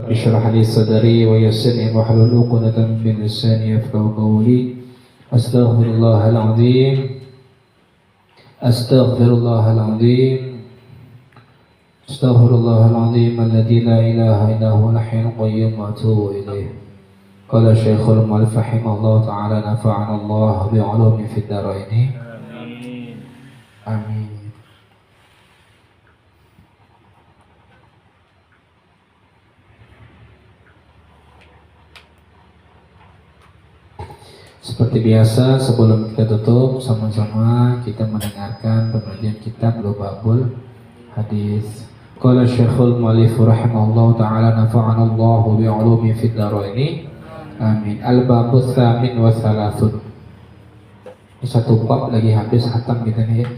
اشرح لي صدري ويسر لي واحلل عقدة من لساني يفقهوا قولي. استغفر الله العظيم استغفر الله العظيم استغفر الله العظيم الذي لا اله الا هو الحي القيوم واتوب اليه. قال الشيخ المؤلف رحمه الله تعالى نفعنا الله بعلومه في الدارين آمين آمين. Seperti biasa, sebelum kita tutup, sama-sama kita mendengarkan pengajian kitab Lubabul Hadis. Qala Syekhul Mu'allif rahimahullah ta'ala nafa'ana Allahu bi'ulumi fid dharaini amin. Al-babus tsamin wa tsalasun. Satu bab lagi habis khatam kita nih ya.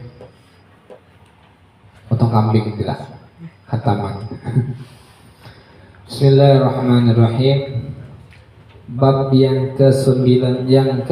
Potong kambing tidak khataman. Bismillahirrahmanirrahim. Bab yang ke-9 yang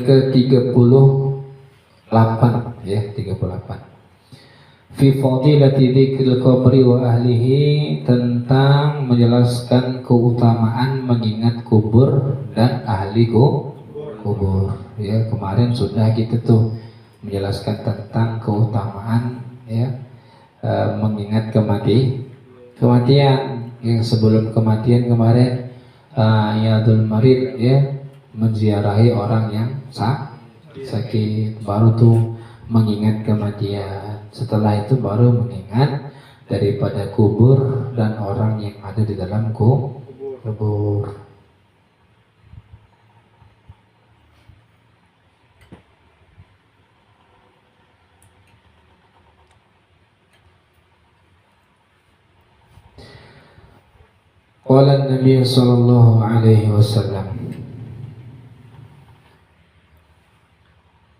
ke-38 ya, 38. Fi fadilati dzikril qabri wa ahlihi, tentang menjelaskan keutamaan mengingat kubur dan ahli kubur. Ya, kemarin sudah kita tuh menjelaskan tentang keutamaan ya mengingat kematian yang sebelum kematian kemarin, Iyadul Marid ya, menziarahi orang yang sakit, baru tuh mengingat kematian. Setelah itu baru mengingat daripada kubur dan orang yang ada di dalam kubur. Qala Nabi sallallahu alaihi wasallam,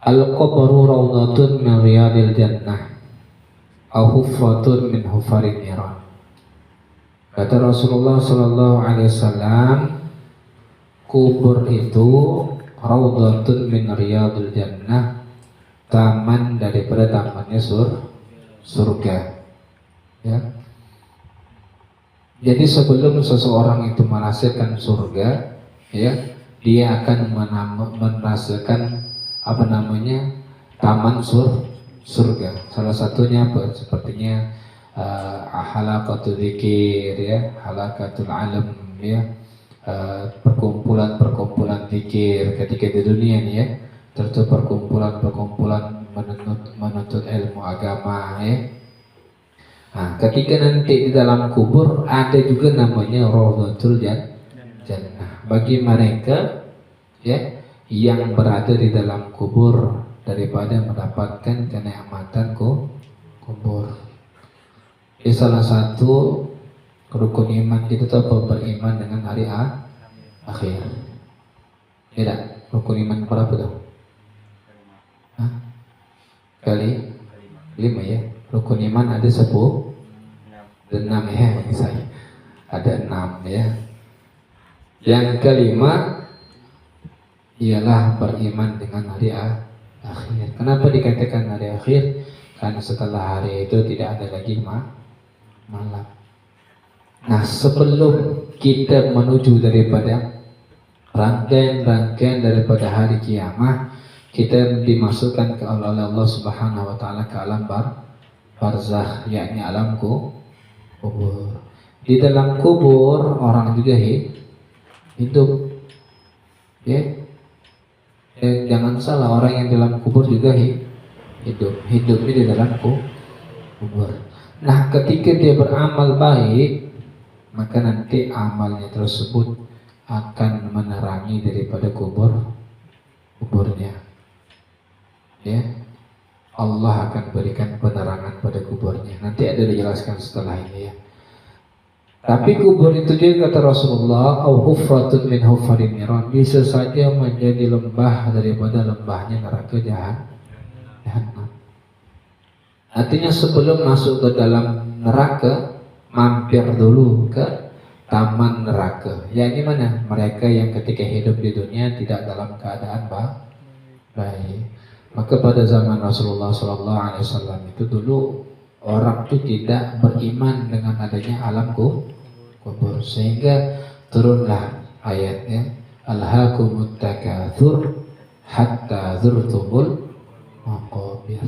al-qabru rawdatun min riyadil jannah aw hufratun min hufarin niran. Kata Rasulullah sallallahu alaihi wasallam, kubur itu rawdatun min riyadil jannah, taman daripada tamannya surga. Ya. Jadi sebelum seseorang itu merasakan surga, ya, dia akan merasakan taman surga. Salah satunya apa? Sepertinya halaqatul dzikir, ya, halaqatul alam, ya, perkumpulan zikir ketika di dunia nih ya, tentu perkumpulan menuntut ilmu agama ya. Nah, ketika nanti di dalam kubur ada juga namanya Rawdatul Jannah bagi mereka ya yang berada di dalam kubur, daripada mendapatkan kenikmatan kubur. Ini salah satu rukun iman kita tuh beriman dengan hari akhir. Tidak, rukun iman berapa tuh? Kali 5 ya. Rukun iman ada 6 ya, bagi saya ada 6 ya. Yang kelima ialah beriman dengan hari akhir. Kenapa dikatakan hari akhir? Karena setelah hari itu tidak ada lagi malam. Nah, sebelum kita menuju daripada rangkaian daripada hari kiamat, kita dimasukkan ke oleh Allah Subhanahu wa taala ke alam barzakh, yakni alam kubur. Di dalam kubur orang juga hidup. Ya. Jangan salah, orang yang dalam kubur juga hidup. Hidupnya di dalam kubur. Nah, ketika dia beramal baik, maka nanti amalnya tersebut akan menerangi daripada kuburnya. Ya. Allah akan berikan penerangan pada kuburnya. Nanti ada dijelaskan setelah ini ya. Tapi kubur itu juga kata Rasulullah, au hufratun min hufarin niran, bisa saja menjadi lembah daripada lembahnya neraka jahanam. Artinya sebelum masuk ke dalam neraka, mampir dulu ke taman neraka. Yang mana? Mereka yang ketika hidup di dunia tidak dalam keadaan baik. Maka pada zaman Rasulullah SAW itu dulu orang itu tidak beriman dengan adanya alam kubur, sehingga turunlah ayatnya alhaakumut takatsur hatta zurtumul maqabir.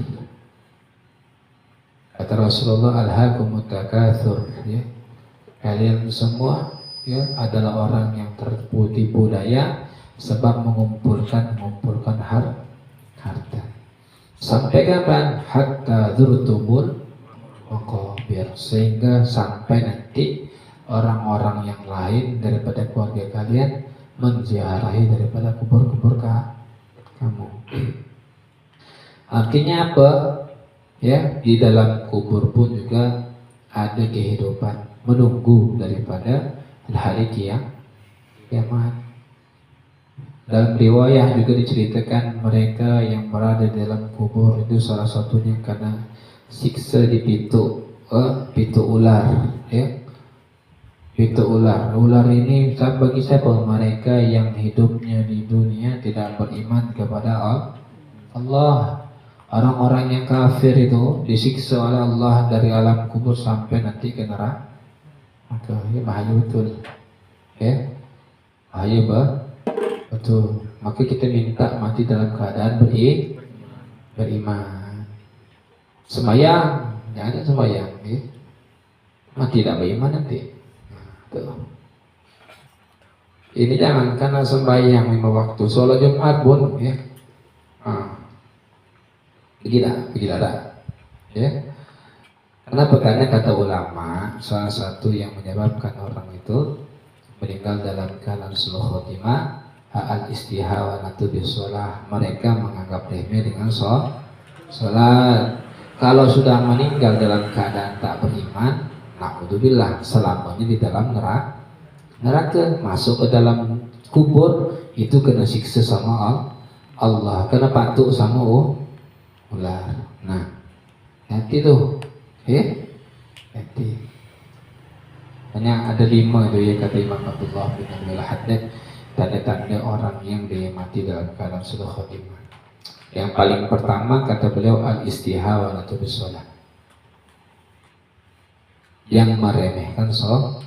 Kata Rasulullah alhaakumut takatsur, ya, kalian semua ya adalah orang yang tertipu daya sebab mengumpulkan harta. Sampai kapan? Hatta zurtumul maqabir, sehingga sampai nanti orang-orang yang lain daripada keluarga kalian menziarahi daripada kubur-kubur kamu. Artinya apa? Ya, di dalam kubur pun juga ada kehidupan menunggu daripada hari kiamat. Dalam riwayah juga diceritakan mereka yang berada di dalam kubur itu salah satunya karena siksa di pintu ular, ya. Pintu ular. Ular ini bagi siapa? Mereka yang hidupnya di dunia tidak beriman kepada Allah. Orang-orang yang kafir itu disiksa oleh Allah dari alam kubur sampai nanti ke neraka. Maka ya bahaya betul. Ya. Bahaya betul. Maka kita minta mati dalam keadaan beriman. Semayang, jangan semayang, ya. Mati tidak beriman nanti. Tuh. Ini jangan karena sembahyang 5 waktu, sholat Jumat pun, ya. Begila dah, ya. Kenapa? Karena kata ulama, salah satu yang menyebabkan orang itu meninggal dalam keadaan sulh khotimah al-istihawanatu bisolah. Mereka menganggap remeh dengan sholat. Kalau sudah meninggal dalam keadaan tak beriman, na'udzubillah, selamanya di dalam neraka, masuk ke dalam kubur itu kena siksa sama Allah, kena patuk sama ular. Nah, hati tuh, ya, hati. Hanya ada 5 itu ya, kata Imam Abdullah bin Al-Haddad, tanda-tanda orang yang dia mati dalam keadaan sulh khotimah. Yang paling pertama kata beliau al-istihawanatu bisolah, yang meremehkan sholat.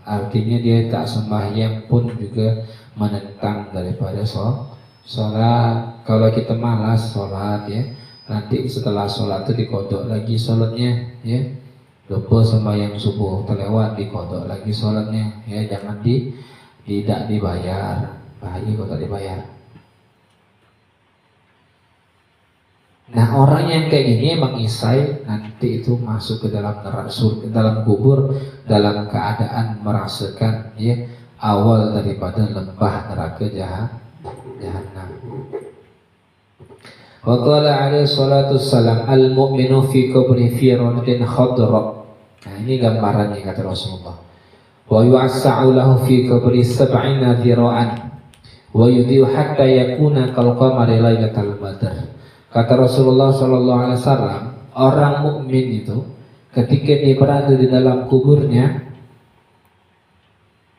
Artinya dia tak sembahyang pun juga menentang daripada sholat. Kalau kita malas sholat, ya, nanti setelah sholat itu dikodok lagi sholatnya, ya. Lupa sembahyang subuh terlewat, dikodok lagi sholatnya, ya. Jangan tidak dibayar, bahaya kalau tak dibayar. Nah, orang yang kayak gini emang isai nanti itu masuk ke dalam neraka, ke dalam kubur dalam keadaan merasakan, ya, awal daripada lembah neraka jahanam. Wa qala alaihi salatu wassalam al-mu'minu fi qabri fi rawdatin khadra. Nah, ini gambarannya kata Rasulullah. Wa yu'assa'u lahu fi qabri 70 dhira'an wa yudhi'u hatta yakuna kal qamari lailatal badr. Kata Rasulullah SAW, orang mukmin itu ketika dia berada di dalam kuburnya,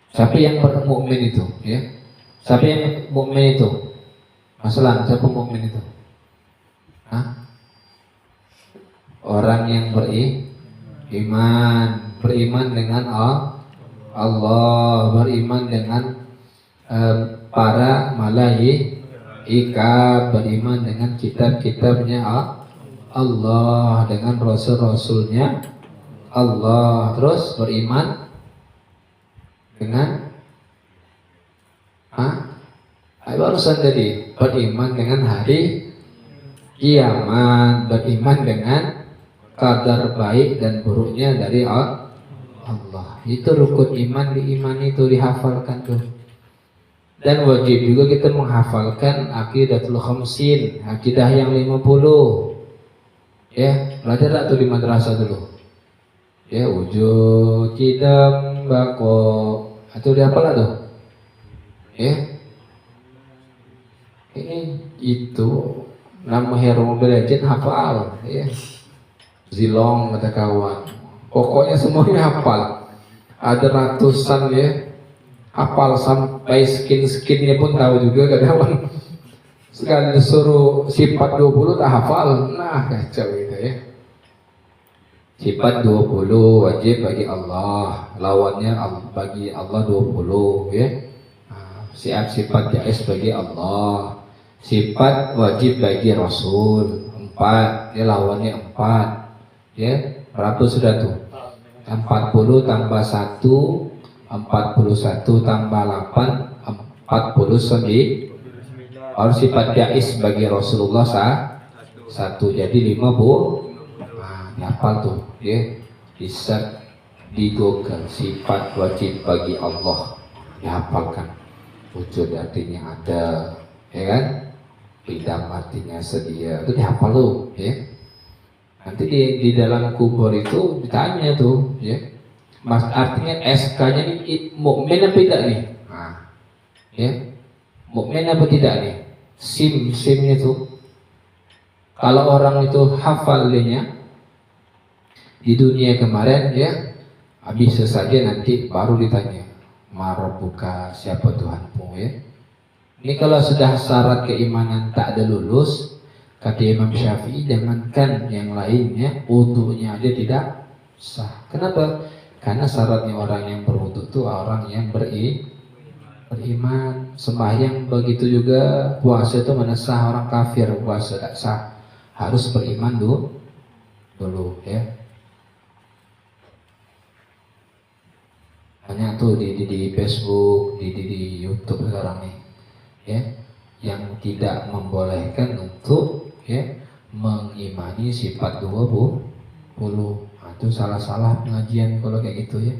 siapa yang mukmin itu, ya? Siapa yang mukmin itu? Masalah, siapa mukmin itu? Hah? Orang yang beriman dengan Allah, beriman dengan para malaikat, beriman dengan kitab-kitabnya Allah, dengan rasul-rasulnya Allah, terus beriman dengan barusan tadi, beriman dengan hari kiamat, beriman dengan kadar baik dan buruknya dari Allah. Itu rukun iman, diimani itu dihafalkan tuh. Dan wajib juga kita menghafalkan aqidatul khamsin, akidah yang 50. Ya, belajar tak tuh di madrasah dulu. Ya, wujud, kidam, bako, atau dihafal lah tuh. Ya. Ini itu nama hero Mobile Legends hafal, ya. Zilong kata kawan. Pokoknya semuanya hafal. Ada ratusan, ya. Hafal sampai skin-skinnya pun tahu juga kadang Sekali disuruh sifat 20 tak hafal, nah kacau gitu ya. Sifat 20 wajib bagi Allah, lawannya bagi Allah 20 ya. Siap sifat jais bagi Allah, sifat wajib bagi Rasul 4, ya lawannya 4 ya. Berapa sudah tuh? 40 tambah 1 41 tambah 8 49. Harus sifat jais bagi Rasulullah satu, jadi 50. Nah, dihafal tuh ya, bisa di Google sifat wajib bagi Allah, dihafalkan. Wujud artinya ada, ya kan? Bidang artinya sedia, itu dihafal tuh ya. Nanti di dalam kubur itu ditanya tuh ya, mas artinya SK-nya ini mukmin apa tidak nih? Nah, ya, mukmin apa tidak nih? SIM-nya tuh. Kalau orang itu hafalnya di dunia kemarin ya, bisa saja nanti baru ditanya, Marabuka, siapa Tuhanmu ya. Ini kalau sudah syarat keimanan tak ada lulus, kata Imam Syafi'i, jangankan yang lainnya, wudunya aja tidak sah. Kenapa? Karena syaratnya orang yang berwudu itu orang yang beriman. Sembahyang begitu juga, puasa itu mana sah, orang kafir puasa tak sah, harus beriman dulu ya. Banyak tuh di Facebook, di YouTube sekarang nih ya, yang tidak membolehkan untuk ya mengimani sifat 20. Nah, itu salah-salah pengajian kalau kayak gitu ya.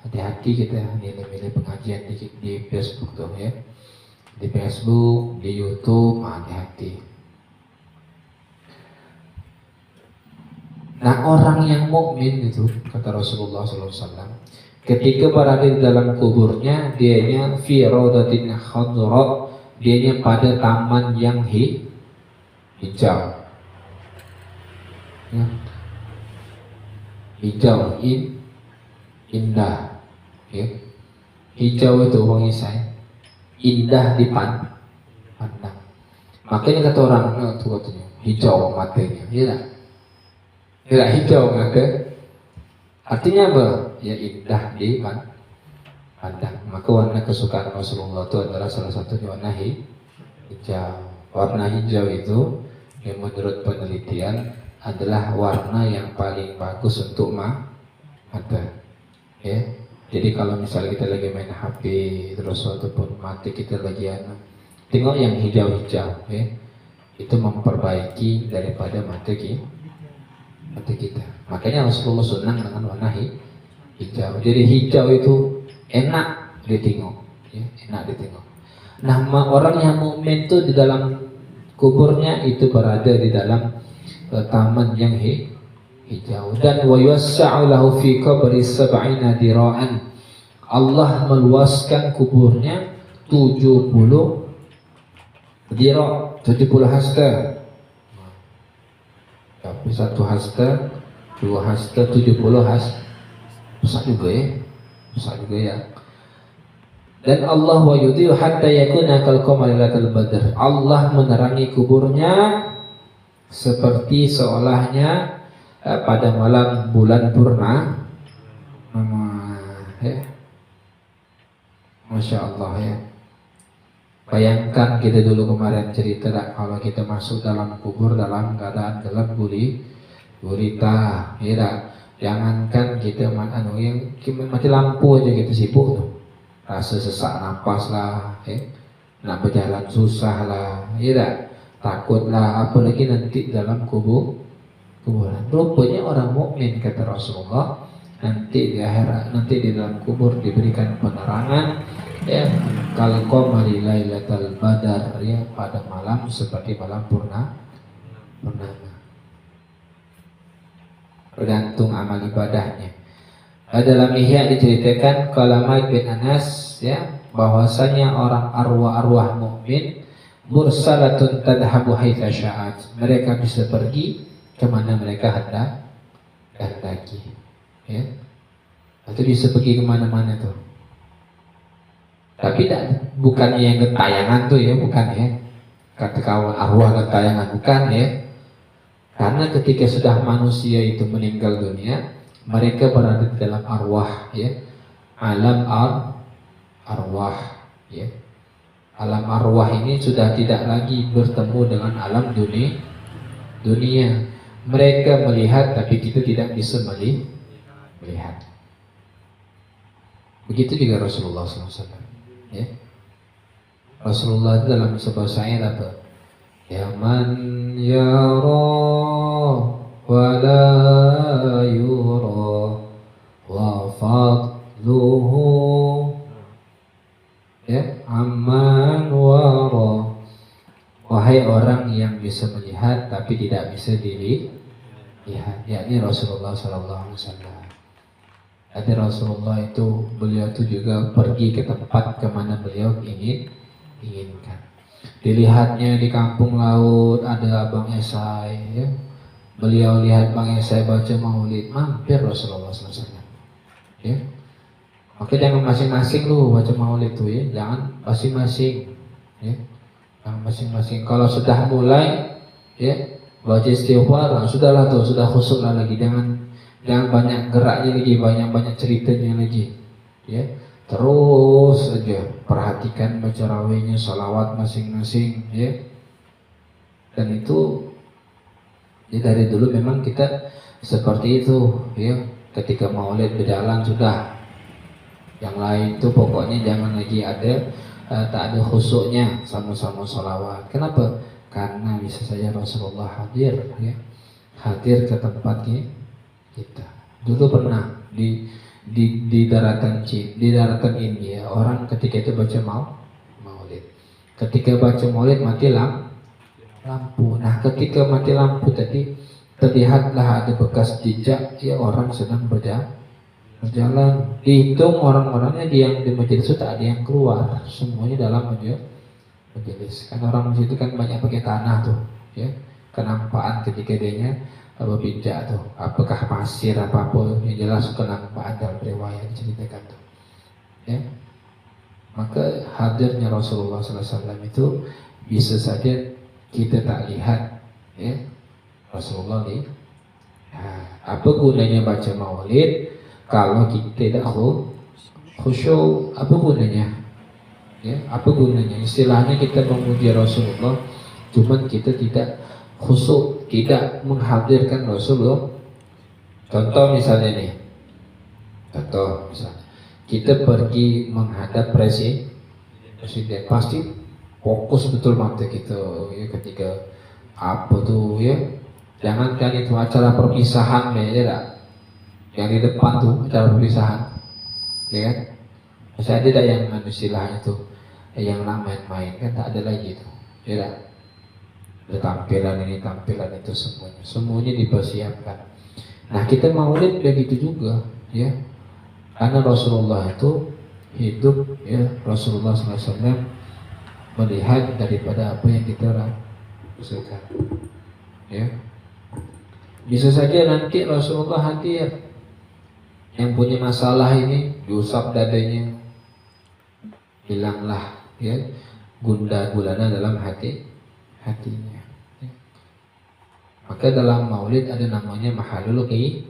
Hati-hati kita milih-milih pengajian di Facebook tuh ya, di Facebook, di YouTube, hati-hati. Nah, orang yang mukmin itu kata Rasulullah SAW, ketika berada di dalam kuburnya, dianya fi raudatin khadra, dianya pada taman yang hijau. Ya. Hijau, indah. Ya. Hijau itu wangi saya, indah dipandang. Makanya kata orang itu katanya hijau matanya, ya tidak hijau mata. Artinya apa? Ya indah dipandang. Maka warna kesukaan Rasulullah itu adalah salah satunya warna hijau. Warna hijau itu yang menurut penelitian adalah warna yang paling bagus untuk mata. Ya. Jadi kalau misalnya kita lagi main HP terus ataupun mata kita lagi tengok yang hijau-hijau ya. Itu memperbaiki daripada mata kita. Makanya Rasulullah senang dengan warna hijau. Jadi hijau itu enak ditengok, ya, enak ditengok. Nah, orang yang mukmin itu di dalam kuburnya itu berada di dalam taman yang hijau. Dan wa yassa'u lahu fi qabri 70 dira'an. Allah meluaskan kuburnya 70 dira', 70 hasta. Tapi 1 hasta, 2 hasta, 70 hasta. Besar juga ya. Dan Allah wa yudhi'u hatta yakuna kal qamari lailatul badr. Allah menerangi kuburnya seperti seolahnya pada malam bulan purna. Ya. Masya Allah ya. Bayangkan kita dulu kemarin cerita kalau kita masuk dalam kubur dalam keadaan gelap gulita, ya tak? Jangankan kita yang mati lampu aja kita sibuk tuh, rasa sesak napas lah, nak berjalan susah lah, ya tak? Takut lah, apalagi nanti dalam kuburan. Rupanya orang mukmin kata Rasulullah nanti di akhirat, nanti di dalam kubur diberikan penerangan ya kal qamari lailatul badar, ya pada malam seperti malam purnama. Tergantung amal ibadahnya. Dalam Ihya diceritakan kalau Malik bin Anas ya bahwasanya orang arwah-arwah mukmin mursalatun tadhabu haitsa sya'at. Mereka bisa pergi kemana mereka hendaki. Ya. Itu bisa pergi kemana-mana tuh. Tapi bukannya yang ketayangan tuh ya, bukan ya. kata kawan arwah dan tayangan, bukan ya. Karena ketika sudah manusia itu meninggal dunia, mereka berada di dalam arwah ya, alam arwah ya. Alam arwah ini sudah tidak lagi bertemu dengan alam dunia. Mereka melihat tapi kita tidak bisa melihat. Begitu juga Rasulullah SAW ya. Rasulullah dalam sebuah syair apa? Ya man yara wa la yura wa fadluhu ya amman wara. Wahai orang yang bisa melihat tapi tidak bisa dilihat, yakni Rasulullah SAW. Jadi Rasulullah itu, beliau itu juga pergi ke tempat kemana beliau inginkan. Dilihatnya di kampung laut ada Bang Esai ya. Beliau lihat Bang Esai baca maulid, mampir Rasulullah SAW ya. Maka jangan masing-masing lu baca maulid tuh ya, jangan masing-masing ya. Jangan masing-masing. Kalau sudah mulai ya baca istighfar, sudahlah tuh, sudah khusyuk lah lagi, jangan banyak geraknya lagi, banyak ceritanya lagi ya. Terus saja perhatikan baca rawihnya, salawat masing-masing ya. Dan itu ya, dari dulu memang kita seperti itu ya. Ketika maulid berjalan sudah, yang lain itu pokoknya jangan lagi ada tak ada khusyuknya, sama-sama salawat. Kenapa? Karena bisa saja Rasulullah hadir ya, hadir ke tempat kita. Dulu pernah di daratan India, orang ketika itu baca maulid. Ketika baca maulid mati lampu. Nah, ketika mati lampu tadi terlihatlah ada bekas jejak ya, orang sedang berjalan. Dihitung orang-orangnya yang di majelis itu tak ada yang keluar, semuanya dalam majelis. Kan orang di situ kan banyak pakai tanah tuh ya. Kenampaan ketika dianya berpijak tuh, apakah pasir apapun, yang jelas kenampaan dalam riwayat diceritakan tuh ya. Maka hadirnya Rasulullah SAW itu bisa saja kita tak lihat ya, Rasulullah nih. Nah, apa gunanya baca maulid kalau kita tidak khusyuk? Apa gunanya ya? Apa gunanya? Istilahnya kita memuji Rasulullah, cuman kita tidak khusyuk, tidak menghadirkan Rasulullah. Contoh misalnya kita pergi menghadap presiden, pasti fokus betul mata kita ya, ketika apa tuh ya. Jangankan itu acara perpisahan ya tak? Yang di depan tuh acara perpisahan ya kan, masih ada tak yang istilahnya itu yang main-main, kan tak ada lagi tuh ya tak? Tampilan ini, tampilan itu, semuanya dipersiapkan. Nah, kita maulid begitu juga ya, karena Rasulullah itu hidup ya. Rasulullah SAW melihat daripada apa yang kita rasakan ya. Bisa saja nanti Rasulullah hadir, yang punya masalah ini diusap dadanya, hilanglah ya gundah gulana dalam hatinya. Maka dalam maulid ada namanya mahalul qiyam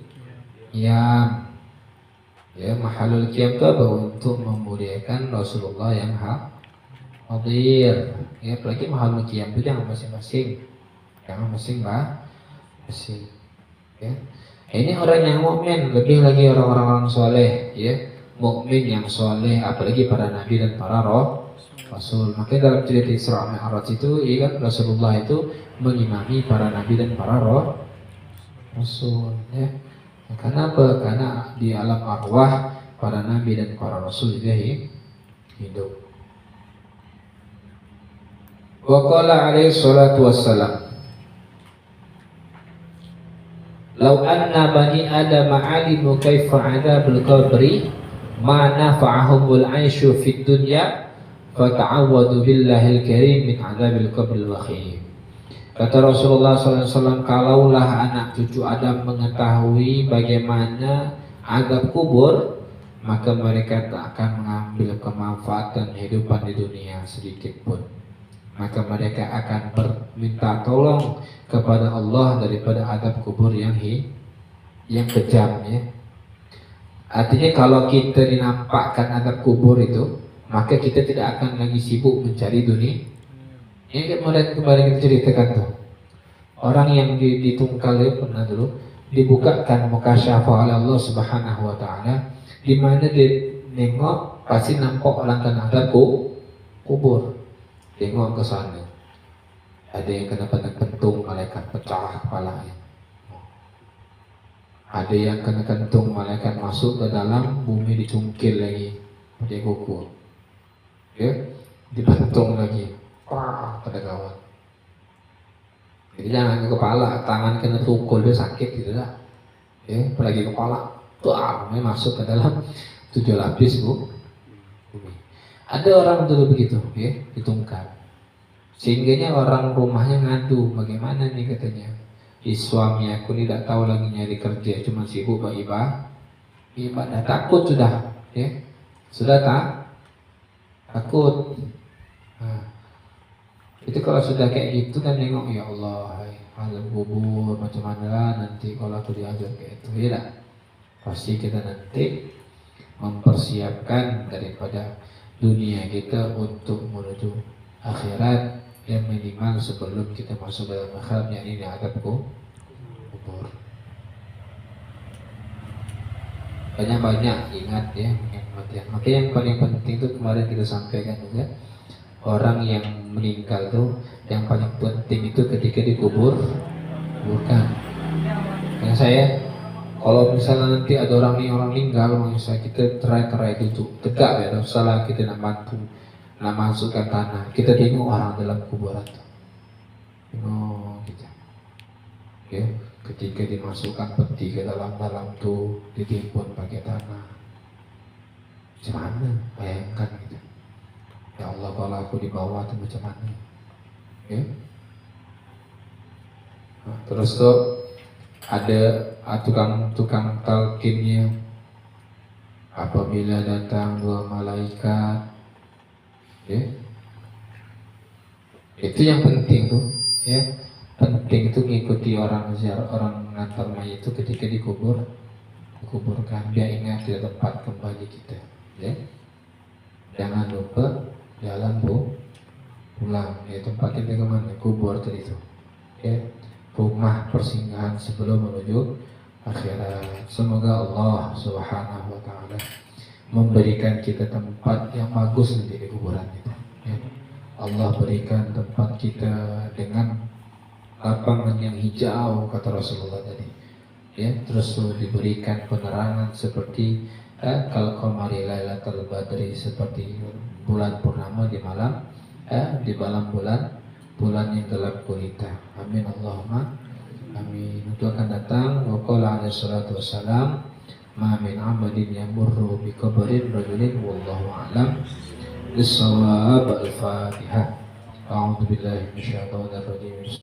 ya. Mahalul qiyam itu apa? Untuk memuliakan Rasulullah yang hadir ya. Apalagi mahalul qiyam itu jangan masing-masing ya. Ini orang yang mukmin, lebih lagi orang-orang soleh ya, mukmin yang soleh, apalagi para nabi dan para Rasul. Maka dalam cerita Isra Mi'raj itu ya kan, Rasulullah itu mengimami para nabi dan para Rasul ya. Karena apa? Karena di alam arwah para nabi dan para Rasul juga hidup. Wa qala alaihi salatu wassalam, "Lau anna bani Adam alimu kaifa 'adzabul qabri ma nafa'ahumul 'aisyu fid dunya fata'awwadu billahil karim min 'adzabil qabril wakhim." Kata Rasulullah SAW, kalaulah anak cucu Adam mengetahui bagaimana azab kubur, maka mereka tak akan mengambil kemanfaatan kehidupan di dunia sedikit pun. maka mereka akan minta tolong kepada Allah daripada adab kubur yang kejam ya. Artinya kalau kita dinampakkan adab kubur itu, maka kita tidak akan lagi sibuk mencari dunia. Ini kemarin kita ceritakan tuh, orang yang ditungkal ya, pernah dulu dibukakan mukasyafah oleh Allah Subhanahu wa taala, di mana dia nengok pasti nampak orang kena adab kubur. Tengok ke sana, ada yang kena kentung malaikat pecah kepalanya, ada yang kena kentung malaikat masuk ke dalam bumi dicungkil lagi pakai kuku, ya, dibentung lagi, wah pada kawan. Jadi jangan ke kepala, tangan kena tukul dia sakit gitu dah, ya, apalagi kepala, wah masuk ke dalam 7 lapis bumi. Ada orang dulu begitu, ya, ditungkal. Sehingganya orang rumahnya ngadu, bagaimana nih katanya, suami aku tidak tahu lagi nyari kerja, cuma sibuk ibadah, takut sudah, ya, sudah takut. Nah, itu kalau sudah kayak gitu kan nengok, ya Allah, alam kubur macam mana nanti kalau aku diajar kayak itu, ya tak? Pasti kita nanti mempersiapkan daripada dunia kita untuk menuju akhirat yang minimal sebelum kita masuk dalam akhirat, yang ini adab kubur. Banyak ingat ya, kematian. Maka yang paling penting itu kemarin kita sampaikan juga, orang yang meninggal tuh yang paling penting itu ketika bukan. Yang saya, kalau misalnya nanti ada orang meninggal, misalnya kita terai itu tegak ya, salah kita nak bantu, nak masukkan tanah, kita tengok orang dalam kuburan tuh, tengok kita, ya, ketika dimasukkan peti ke dalam tuh ditimbun pakai tanah, macam mana? Bayangkan gitu. Ya Allah, kalau aku di bawah tuh macam mana? Ya. Nah, terus tuh ada tukang talqinnya, apabila datang 2 malaikat, ya, itu yang penting tuh, ya, penting itu mengikuti orang mengantar mayat itu ketika dikuburkan, biar ingat di tempat kembali kita, ya, jangan lupa jalan pulang, ya, tempat kita kemana, kubur tadi itu, ya, rumah persinggahan sebelum menuju akhirat. Semoga Allah Subhanahu wa taala memberikan kita tempat yang bagus nanti di kuburan kita, ya. Allah berikan tempat kita dengan lapangan yang hijau kata Rasulullah tadi, ya, terus diberikan penerangan seperti kalau qamari lailatul badri, seperti bulan purnama di malam bulan yang gelap gulita. Amin Allahumma amin. Itu akan datang wa qala alaihi salatu wassalam, ma min amadin yamurru bi qabrin rajulin wallahu a'lam bis-shawab. Al-Fatihah. A'udzu billahi minasyaitonir rajim.